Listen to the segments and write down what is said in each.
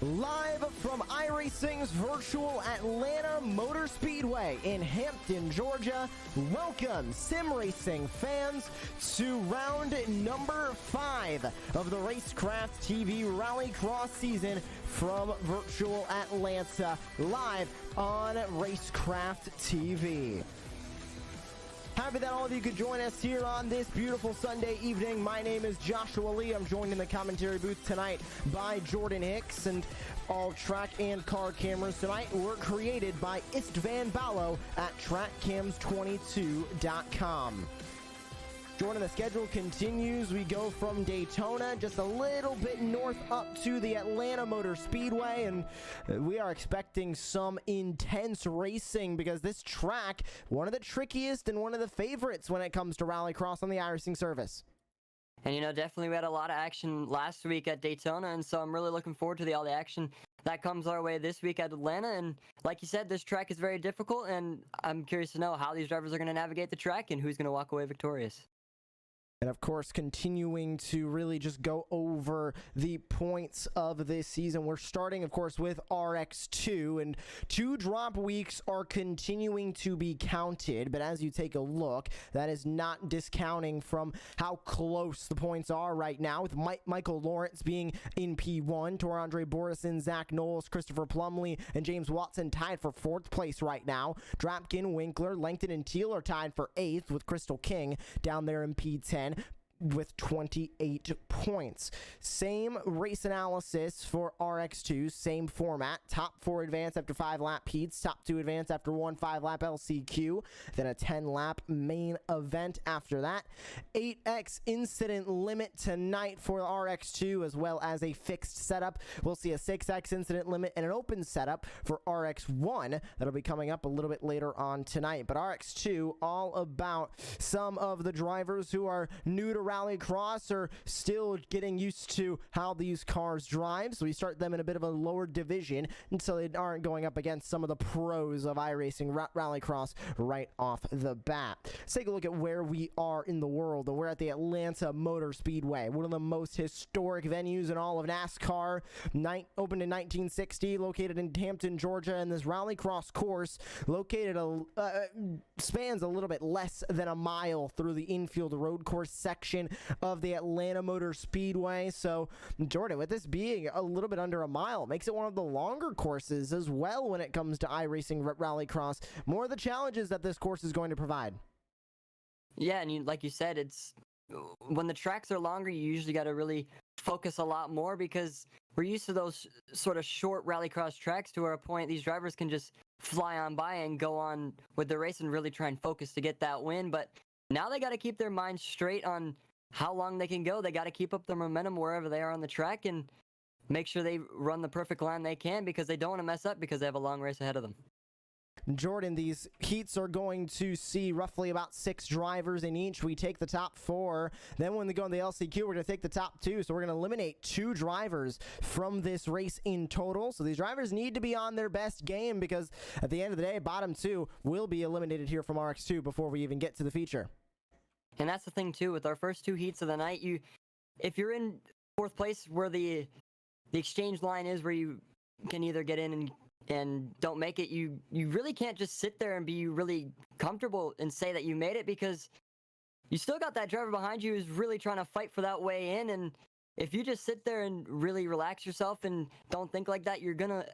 Live from iRacing's virtual Atlanta Motor Speedway in Hampton, Georgia, welcome sim racing fans to round number 5 of the Racecraft TV Rallycross season from virtual Atlanta, live on Racecraft TV. Happy that all of you could join us here on this beautiful Sunday evening. My name is Joshua Lee. I'm joined in the commentary booth tonight by Jordan Hicks, and all track and car cameras tonight were created by Istvan Ballo at trackcams22.com. Jordan, the schedule continues. We go from Daytona just a little bit north up to the Atlanta Motor Speedway, and we are expecting some intense racing because this track, one of the trickiest and one of the favorites when it comes to rallycross on the iRacing service. And, you know, definitely we had a lot of action last week at Daytona, and so I'm really looking forward to all the action that comes our way this week at Atlanta. And like you said, this track is very difficult, and I'm curious to know how these drivers are going to navigate the track and who's going to walk away victorious. And of course, continuing to really just go over the points of this season. We're starting, of course, with RX2, and 2 drop weeks are continuing to be counted. But as you take a look, that is not discounting from how close the points are right now, with Michael Lawrence being in P1, Torandre Borison, Zach Knowles, Christopher Plumley, and James Watson tied for 4th place right now. Drapkin, Winkler, Langton, and Teal are tied for 8th, with Crystal King down there in P10 with 28 points. Same race analysis for RX2, same format. Top 4 advance after 5 lap heats, top 2 advance after 1 5-lap LCQ, then a 10-lap main event after that. 8x incident limit tonight for RX2, as well as a fixed setup. We'll see a 6x incident limit and an open setup for RX1 that'll be coming up a little bit later on tonight. But RX2, all about some of the drivers who are new to Rallycross are still getting used to how these cars drive, so we start them in a bit of a lower division until they aren't going up against some of the pros of iRacing Rallycross right off the bat. Let's take a look at where we are in the world. We're at the Atlanta Motor Speedway, one of the most historic venues in all of NASCAR. Opened in 1960, located in Hampton, Georgia, and this Rallycross course located spans a little bit less than a mile through the infield road course section of the Atlanta Motor Speedway. So Jordan, with this being a little bit under a mile, makes it one of the longer courses as well when it comes to iRacing Rallycross. More of the challenges that this course is going to provide. Yeah, and like you said, it's when the tracks are longer, you usually got to really focus a lot more because we're used to those sort of short rallycross tracks to where a point these drivers can just fly on by and go on with the race and really try and focus to get that win. But now they got to keep their minds straight on how long they can go. They got to keep up the momentum wherever they are on the track and make sure they run the perfect line they can because they don't want to mess up because they have a long race ahead of them. Jordan, these heats are going to see roughly about 6 drivers in each. We take the top 4. Then when they go in the LCQ, we're going to take the top 2. So we're going to eliminate 2 drivers from this race in total. So these drivers need to be on their best game because at the end of the day, bottom 2 will be eliminated here from RX2 before we even get to the feature. And that's the thing, too, with our first 2 heats of the night, if you're in 4th place where the exchange line is where you can either get in and don't make it, you really can't just sit there and be really comfortable and say that you made it because you still got that driver behind you who's really trying to fight for that way in. And if you just sit there and really relax yourself and don't think like that, you're going to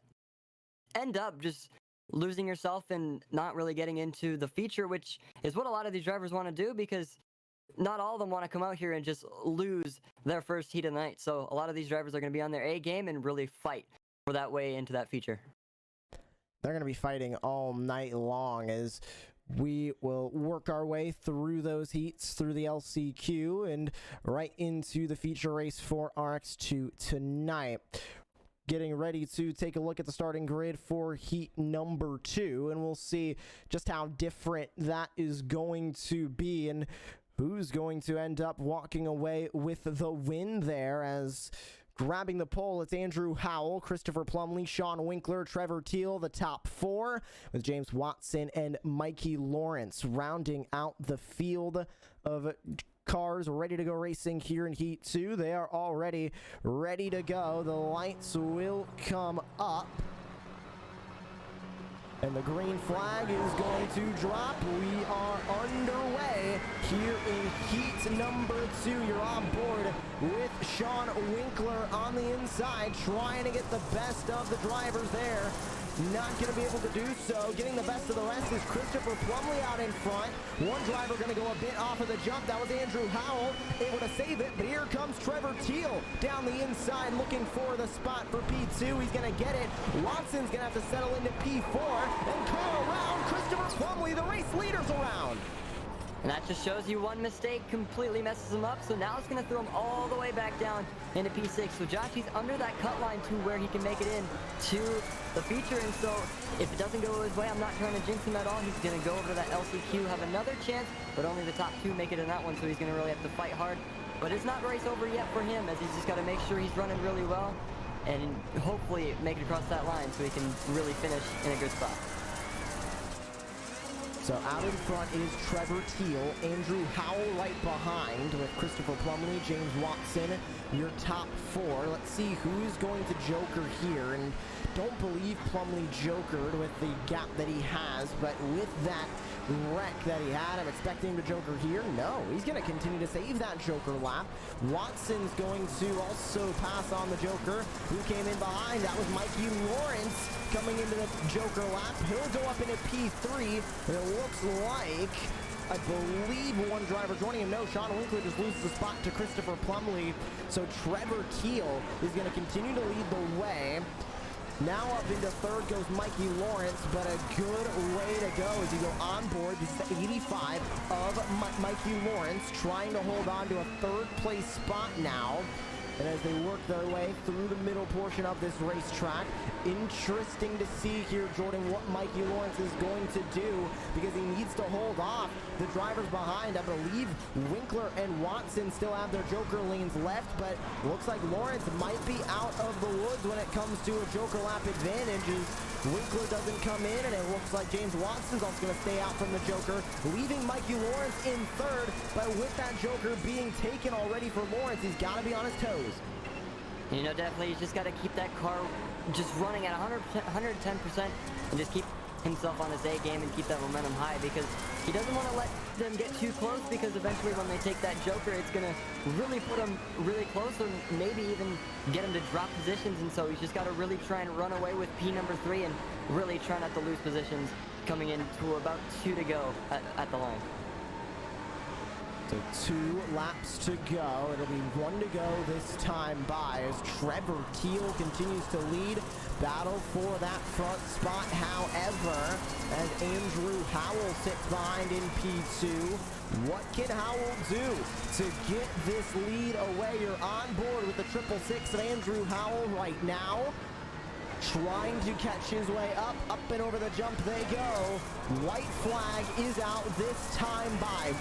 end up just losing yourself and not really getting into the feature, which is what a lot of these drivers want to do because not all of them want to come out here and just lose their first heat of the night. So a lot of these drivers are going to be on their A game and really fight for that way into that feature. They're going to be fighting all night long as we will work our way through those heats, through the LCQ, and right into the feature race for RX2 tonight. Getting ready to take a look at the starting grid for heat number 2, and we'll see just how different that is going to be and who's going to end up walking away with the win there. As grabbing the pole, it's Andrew Howell, Christopher Plumley, Sean Winkler, Trevor Teal, the top 4, with James Watson and Mikey Lawrence rounding out the field of cars ready to go racing here in Heat 2. They are already ready to go. The lights will come up. And the green flag is going to drop. We are underway here in heat number 2. You're on board with Sean Winkler on the inside, trying to get the best of the drivers there. Not going to be able to do so. Getting the best of the rest is Christopher Plumley out in front. One driver going to go a bit off of the jump. That was Andrew Howell, able to save it. But here comes Trevor Teal down the inside, looking for the spot for P2. He's going to get it. Watson's going to have to settle into P4 and call around Christopher Plumley, the race leaders around. And that just shows you one mistake completely messes him up. So now it's going to throw him all the way back down into P6. So Josh, he's under that cut line to where he can make it in to the feature. And so if it doesn't go his way, I'm not trying to jinx him at all. He's going to go over to that LCQ, have another chance, but only the top 2 make it in that one. So he's going to really have to fight hard. But it's not race over yet for him, as he's just got to make sure he's running really well and hopefully make it across that line so he can really finish in a good spot. So out in front is Trevor Teal, Andrew Howell right behind with Christopher Plumley, James Watson, your top 4. Let's see who's going to joker here. And don't believe Plumley jokered with the gap that he has, but with that wreck that he had, I'm expecting him to joker here. No, he's going to continue to save that joker lap. Watson's going to also pass on the joker. Who came in behind? That was Mikey Lawrence coming into the joker lap. He'll go up into P3, and it looks like, I believe, one driver joining him. No, Sean Winkler just loses the spot to Christopher Plumley. So Trevor Teal is going to continue to lead the way. Now up into third goes Mikey Lawrence, but a good way to go as you go on board. This is the 85 of Mikey Lawrence, trying to hold on to a third place spot now. And as they work their way through the middle portion of this racetrack, interesting to see here, Jordan, what Mikey Lawrence is going to do, because he needs to hold off the drivers behind. I believe Winkler and Watson still have their joker lanes left, but looks like Lawrence might be out of the woods when it comes to a joker lap advantage, as Winkler doesn't come in, and it looks like James Watson's also going to stay out from the joker, leaving Mikey Lawrence in third. But with that joker being taken already for Lawrence, he's got to be on his toes. You know, definitely he's just got to keep that car just running at 110% and just keep himself on his A game and keep that momentum high, because he doesn't want to let them get too close, because eventually when they take that joker, it's going to really put him really close, or maybe even get him to drop positions. And so he's just got to really try and run away with P number 3 and really try not to lose positions coming into about 2 to go at the line. So 2 laps to go. It'll be 1 to go this time by, as Trevor Teal continues to lead. Battle for that front spot, however, as Andrew Howell sits behind in P2. What can Howell do to get this lead away? You're on board with the 666 of Andrew Howell right now, trying to catch his way up and over the jump they go. White flag is out this time by.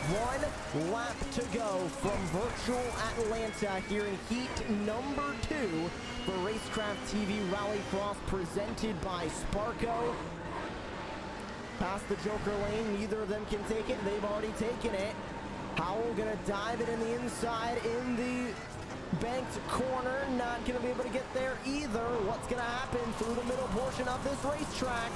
1 lap to go from virtual Atlanta here in heat number 2 for Racecraft TV Rallycross, presented by Sparco. Past the joker lane, neither of them can take it. They've already taken it. Howell gonna dive it in the inside in the banked corner, not going to be able to get there either. What's going to happen through the middle portion of this racetrack?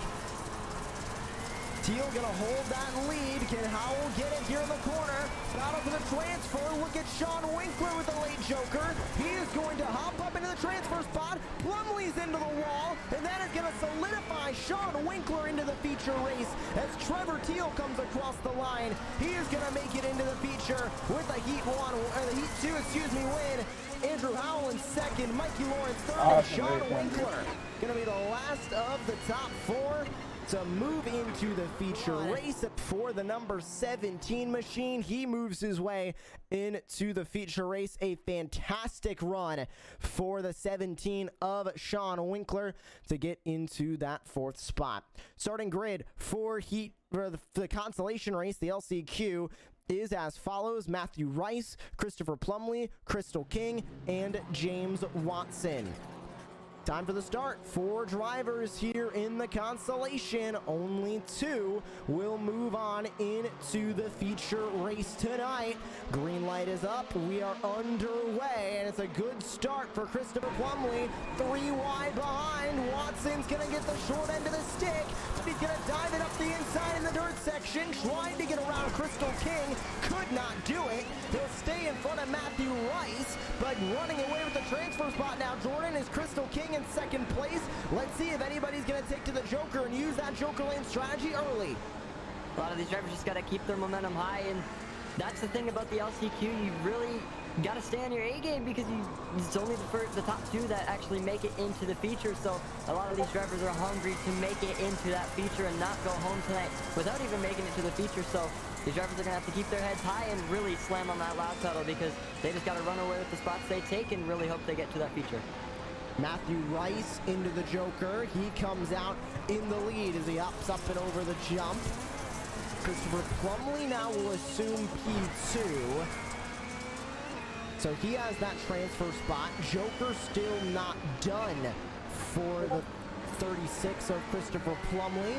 Teal going to hold that lead. Can Howell get it here in the corner? Battle for the transfer. Look at Sean Winkler with the late joker. He is going to hop up into the transfer spot. Plumley's into the wall, and that is going to solidify Sean Winkler into the feature race as Trevor Teal comes across the line. He is going to make it into the feature with the Heat 2 win. Andrew Howell in second, Mikey Lawrence third, and Sean Winkler going to be the last of the top 4 to move into the feature race for the number 17 machine. He moves his way into the feature race. A fantastic run for the 17 of Sean Winkler to get into that 4th spot. Starting grid for the consolation race, the LCQ, is as follows: Matthew Rice, Christopher Plumley, Crystal King, and James Watson. time for the start. 4 drivers here in the Constellation. Only 2 will move on into the feature race tonight. Green light is up. We are underway, and it's a good start for Christopher Plumley. 3 wide behind. Watson's going to get the short end of the stick, but he's going to dive it up the inside in the dirt section, trying to get around Crystal King. Could not do it. He'll stay in front of Matthew Rice, but running away with the transfer spot now. Jordan is Crystal King in second place. Let's see if anybody's going to take to the Joker and use that Joker lane strategy early. A lot of these drivers just got to keep their momentum high, and that's the thing about the LCQ. You really got to stay on your A game because it's only the top 2 that actually make it into the feature. So a lot of these drivers are hungry to make it into that feature and not go home tonight without even making it to the feature. So these drivers are going to have to keep their heads high and really slam on that loud pedal because they just got to run away with the spots they take and really hope they get to that feature. Matthew Rice into the Joker. He comes out in the lead as he ups up and over the jump. Christopher Plumley now will assume P2. So he has that transfer spot. Joker still not done for the 36 of Christopher Plumley.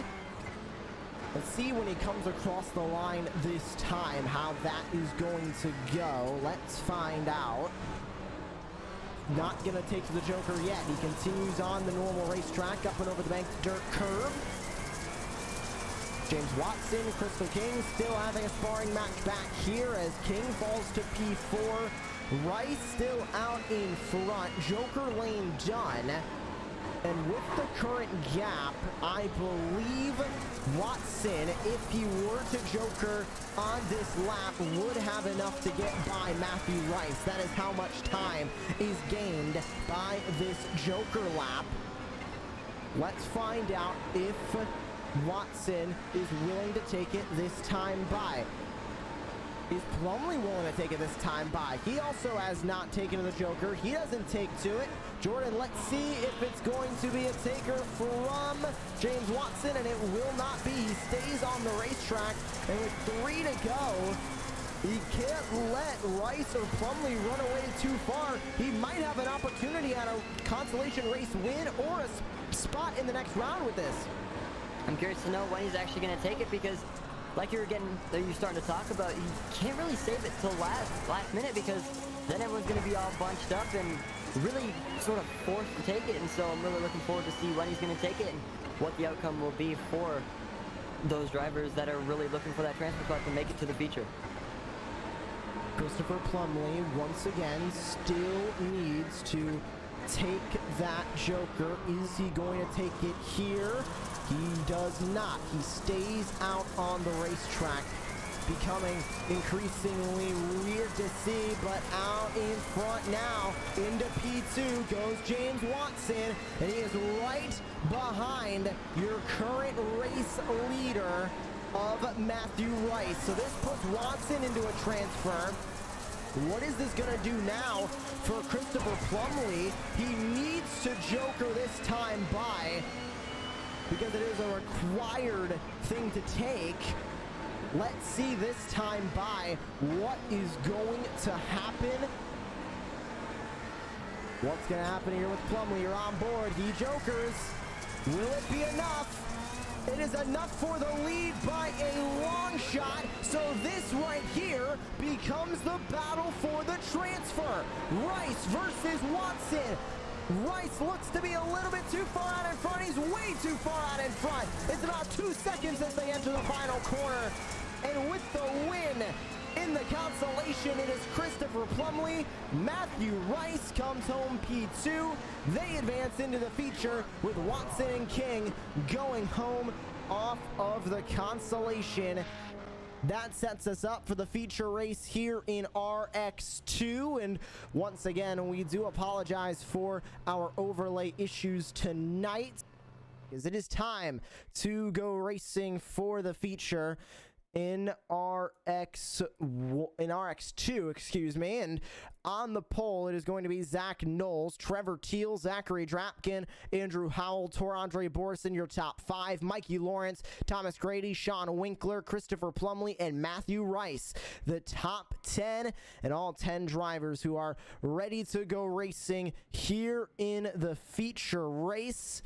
Let's see when he comes across the line this time how that is going to go. Let's find out. Not going to take to the Joker yet. He continues on the normal racetrack up and over the bank dirt curve. James Watson, Crystal King still having a sparring match back here as King falls to P4. Rice still out in front. Joker lane done. And with the current gap, I believe Watson, if he were to Joker on this lap, would have enough to get by Matthew Rice. That is how much time is gained by this Joker lap. Let's find out if Watson is willing to take it this time by. Is Plumley willing to take it this time by? He also has not taken to the Joker. He doesn't take to it. Jordan, let's see if it's going to be a taker from James Watson, and it will not be. He stays on the racetrack, and with 3 to go, he can't let Rice or Plumley run away too far. He might have an opportunity at a consolation race win or a spot in the next round with this. I'm curious to know when he's actually going to take it because like you're starting to talk about, you can't really save it till last minute because then everyone's going to be all bunched up and really sort of forced to take it. And so I'm really looking forward to see when he's going to take it and what the outcome will be for those drivers that are really looking for that transfer spot to make it to the feature. Christopher Plumley once again still needs to take that Joker. Is he going to take it here? He does not. He stays out on the racetrack, becoming increasingly weird to see, but out in front now. Into P2 goes James Watson, and he is right behind your current race leader of Matthew Rice. So this puts Watson into a transfer. What is this going to do now for Christopher Plumley? He needs to Joker this time by, because it is a required thing to take. Let's see this time by what is going to happen. What's going to happen here with Plumley? You're on board. He Jokers. Will it be enough? It is enough for the lead by a long shot. So this right here becomes the battle for the transfer. Rice versus Watson. Rice looks to be a little bit too far out in front. He's way too far out in front. It's about 2 seconds as they enter the final corner. And with the win in the consolation, it is Christopher Plumley. Matthew Rice comes home P2. They advance into the feature with Watson and King going home off of the consolation. That sets us up for the feature race here in RX2. And once again, we do apologize for our overlay issues tonight, because it is time to go racing for the feature. in RX2, excuse me, and on the pole it is going to be Zach Knowles, Trevor Teal, Zachary Drapkin, Andrew Howell, Torandre Borson, your top 5, Mikey Lawrence, Thomas Grady, Sean Winkler, Christopher Plumley, and Matthew Rice, the top 10, and all 10 drivers who are ready to go racing here in the feature race.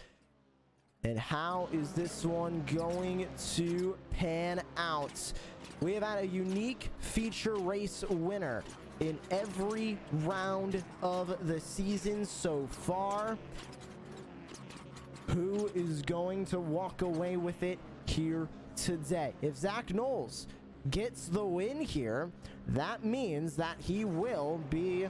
And how is this one going to pan out? We have had a unique feature race winner in every round of the season so far. Who is going to walk away with it here today? If Zach Knowles gets the win here, that means that he will be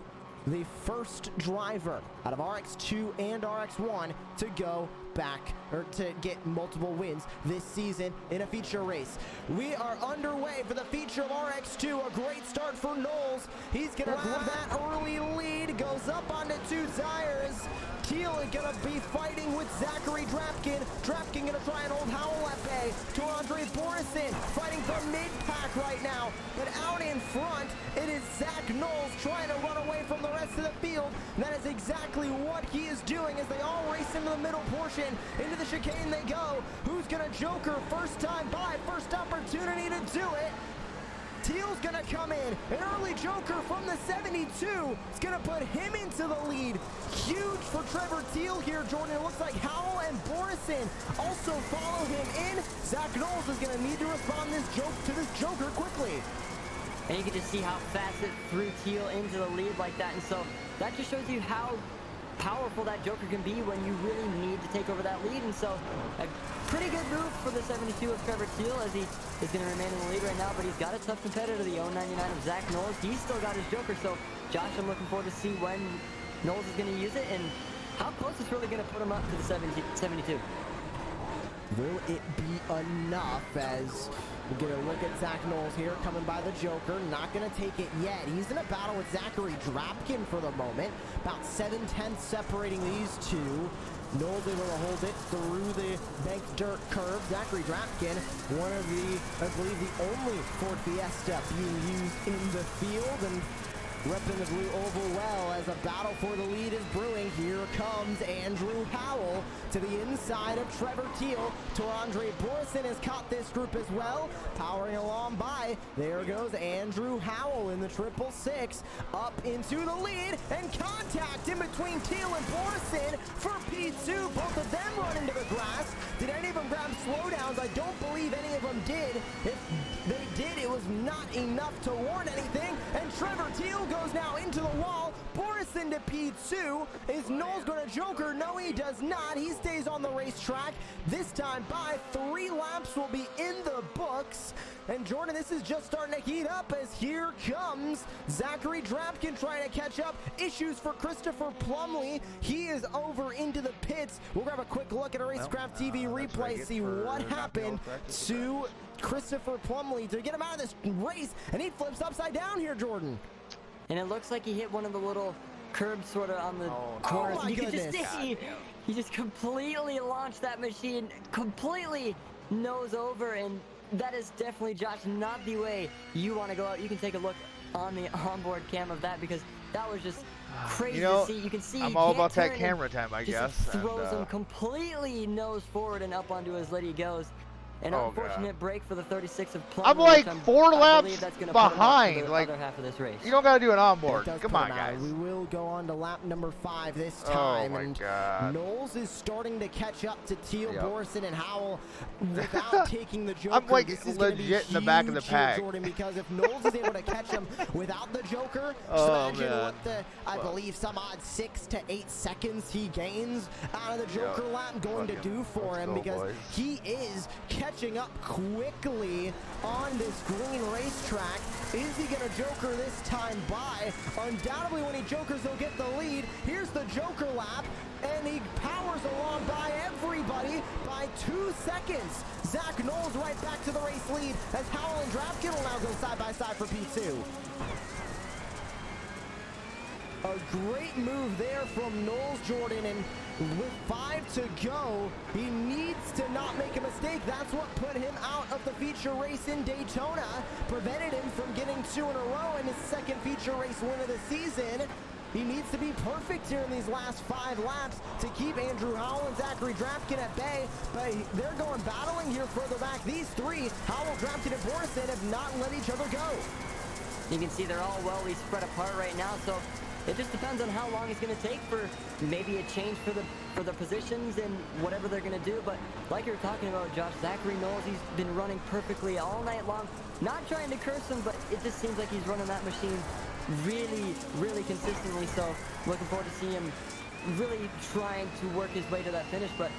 the first driver out of RX2 and RX1 to go back or to get multiple wins this season in a feature race. We are underway for the feature of RX2. A great start for Knowles. He's gonna grab that early lead, goes up onto 2 tires. Teal is gonna be fighting with Zachary Drapkin. Drapkin gonna try and hold Howell at bay. Torandre Borson fighting for mid-pack right now. But out in front, it is Zach Knowles trying to run away from the rest of the field. And that is exactly what he is doing as they all race into the middle portion. Into the chicane they go. Who's gonna joker? First time by, first opportunity to do it. Teal's gonna come in. An early joker from the 72 is gonna put him into the lead. Huge for Trevor Teal here, Jordan. It looks like Howell and Borison also follow him in. Zach Knowles is gonna need to respond to this joker quickly. And you can just see how fast it threw Teal into the lead like that. And so that just shows you how powerful that joker can be when you really need to take over that lead. And so a pretty good move for the 72 of Trevor Teal as he is going to remain in the lead right now, but he's got a tough competitor, the 099 of Zach Knowles. He's still got his joker, so Josh, I'm looking forward to see when Knowles is going to use it and how close it's really going to put him up to the 72. Will it be enough as we get a look at Zach Knowles here coming by the joker? Not going to take it yet. He's in a battle with Zachary Drapkin for the moment. About 7/10 separating these two. Knowles able to hold it through the banked dirt curve. Zachary Drapkin, one of the, I believe, the only Ford Fiesta being used in the field, and repping the blue oval well as a battle for the lead is brewing. Here comes Andrew Howell to the inside of Trevor Teal. Torandre Borson has caught this group as well. Powering along by. There goes Andrew Howell in the 666. Up into the lead and contact in between Teal and Borson for P2. Both of them run into the grass. Did any of them grab slowdowns? I don't believe any of them did. If they did, it was not enough to warrant anything. And Trevor Teal goes now into the wall. Borson to P2. Is Knowles going to joker? No, he does not. He stays on the racetrack. This time by 3 laps will be in the books. And Jordan, this is just starting to heat up as here comes Zachary Drapkin trying to catch up. Issues for Christopher Plumley. He is over into the pits. We'll grab a quick look at a Racecraft TV replay, see what happened to Christopher Plumley to get him out of this race. And he flips upside down here, Jordan. And it looks like he hit one of the little curbs sort of on the corners. Oh, you can just see he just completely launched that machine, completely nose over, and that is definitely, Josh, not the way you want to go out. You can take a look on the onboard cam of that because that was just crazy to see. You can see I'm all about that camera time, I guess. Throws him completely nose forward and up onto his lid he goes. An unfortunate break for the 36 of Plumley. I'm like 4 laps behind. The like other half of this race. You don't gotta do an onboard. Come on, guys. We will go on to lap number 5 this time. Oh my God. Knowles is starting to catch up to Teal, Borson, and Howell without taking the joker. I'm like this is legit in the back of the pack. Jordan, because if Knowles is able to catch him without the joker, just imagine what the, I believe, some odd 6 to 8 seconds he gains out of the joker lap going to do for him, because he is catching up quickly on this green racetrack. Is he gonna joker this time by? Undoubtedly when he jokers he'll get the lead. Here's the joker lap and he powers along by everybody by 2 seconds. Zach Knowles right back to the race lead as Howell and Drapkin will now go side by side for P2. A great move there from Knowles Jordan, and with 5 to go, he needs to not make a mistake. That's what put him out of the feature race in Daytona, prevented him from getting 2 in a row in his second feature race win of the season. He needs to be perfect here in these last 5 laps to keep Andrew Howell and Zachary Drapkin at bay, but they're going battling here further back. These 3, Howell, Drapkin, and Borison, have not let each other go. You can see they're all well spread apart right now, so it just depends on how long it's going to take for maybe a change for the positions and whatever they're going to do. But like you're talking about, Josh, Zachary Knowles, he's been running perfectly all night long. Not trying to curse him, but it just seems like he's running that machine really, really consistently. So looking forward to seeing him really trying to work his way to that finish. But,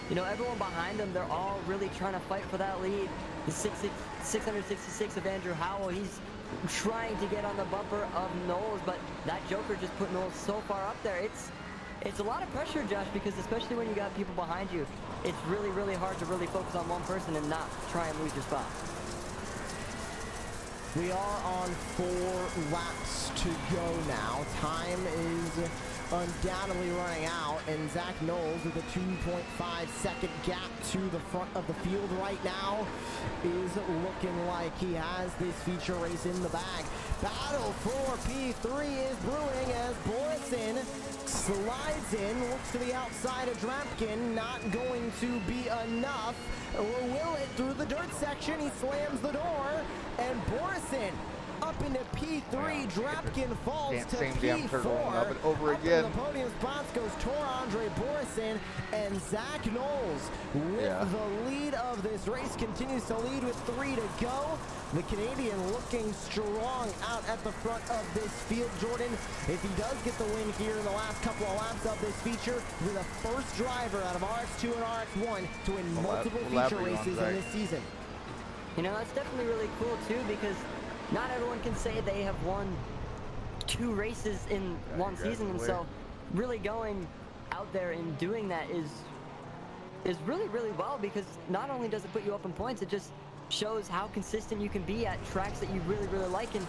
you know, everyone behind him, they're all really trying to fight for that lead. The 666 of Andrew Howell, he's trying to get on the bumper of Knowles, but that Joker just put Knowles so far up there. It's a lot of pressure, Josh, because especially when you got people behind you, it's really, really hard to really focus on one person and not try and lose your spot. We are on 4 laps to go now. Time is undoubtedly running out, and Zach Knowles with a 2.5 second gap to the front of the field right now is looking like he has this feature race in the bag. Battle for P3 is brewing as Borison slides in, looks to the outside of Drapkin, not going to be enough, or will it through the dirt section? He slams the door, and Borison up into P3, Drapkin falls to P4. Up and over again. In the podium spots goes Tor-Andre Borison, and Zach Knowles with the lead of this race continues to lead with 3 to go. The Canadian looking strong out at the front of this field. Jordan, if he does get the win here in the last couple of laps of this feature, you're the first driver out of RX2 and RX1 to win multiple feature races in this season. You know, that's definitely really cool too, because not everyone can say they have won 2 races in one season, and so really going out there and doing that is really, really well, because not only does it put you up in points, it just shows how consistent you can be at tracks that you really, really like. And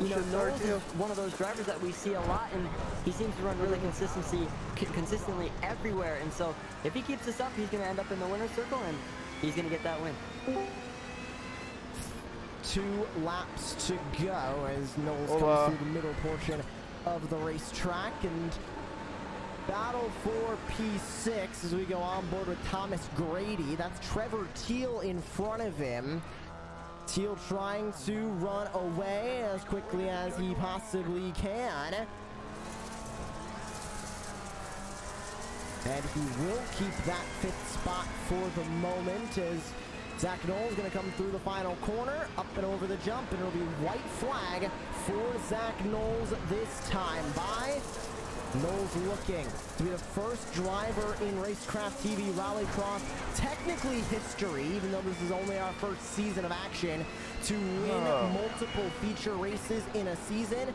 you know, Knowles is one of those drivers that we see a lot, and he seems to run really consistently everywhere. And so if he keeps this up, he's going to end up in the winner's circle, and he's going to get that win. 2 laps to go as Knowles comes through the middle portion of the racetrack, and battle for P6 as we go on board with Thomas Grady. That's Trevor Teal in front of him. Teal trying to run away as quickly as he possibly can. And he will keep that 5th spot for the moment as Zach Knowles is going to come through the final corner, up and over the jump, and it'll be white flag for Zach Knowles this time. By Knowles looking to be the first driver in Racecraft TV Rallycross, technically history, even though this is only our first season of action, to win multiple feature races in a season.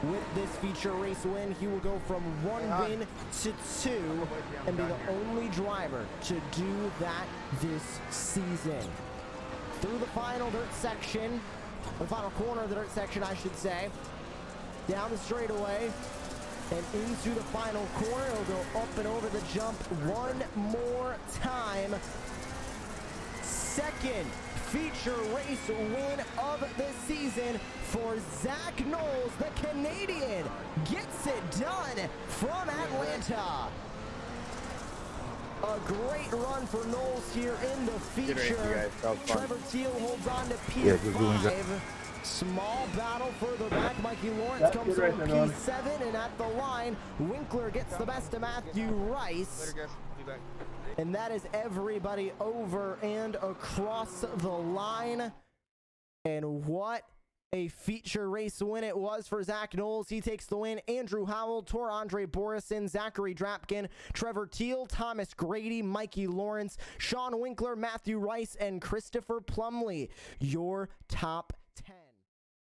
With this feature race win, he will go from 1 win to 2 and be the only driver to do that this season. Through the final dirt section, the final corner of the dirt section, I should say, down the straightaway and into the final corner. He'll go up and over the jump one more time. Second feature race win of the season for Zach Knowles. The Canadian gets it done from Atlanta. A great run for Knowles here in the feature. Trevor Teal holds on to P5. Small battle further back. Mikey Lawrence comes from P7, and at the line, Winkler gets the best of Matthew Rice. And that is everybody over and across the line. And what a feature race win it was for Zach Knowles. He takes the win. Andrew Howell, Tor-Andre Borison, Zachary Drapkin, Trevor Teal, Thomas Grady, Mikey Lawrence, Sean Winkler, Matthew Rice, and Christopher Plumley, your top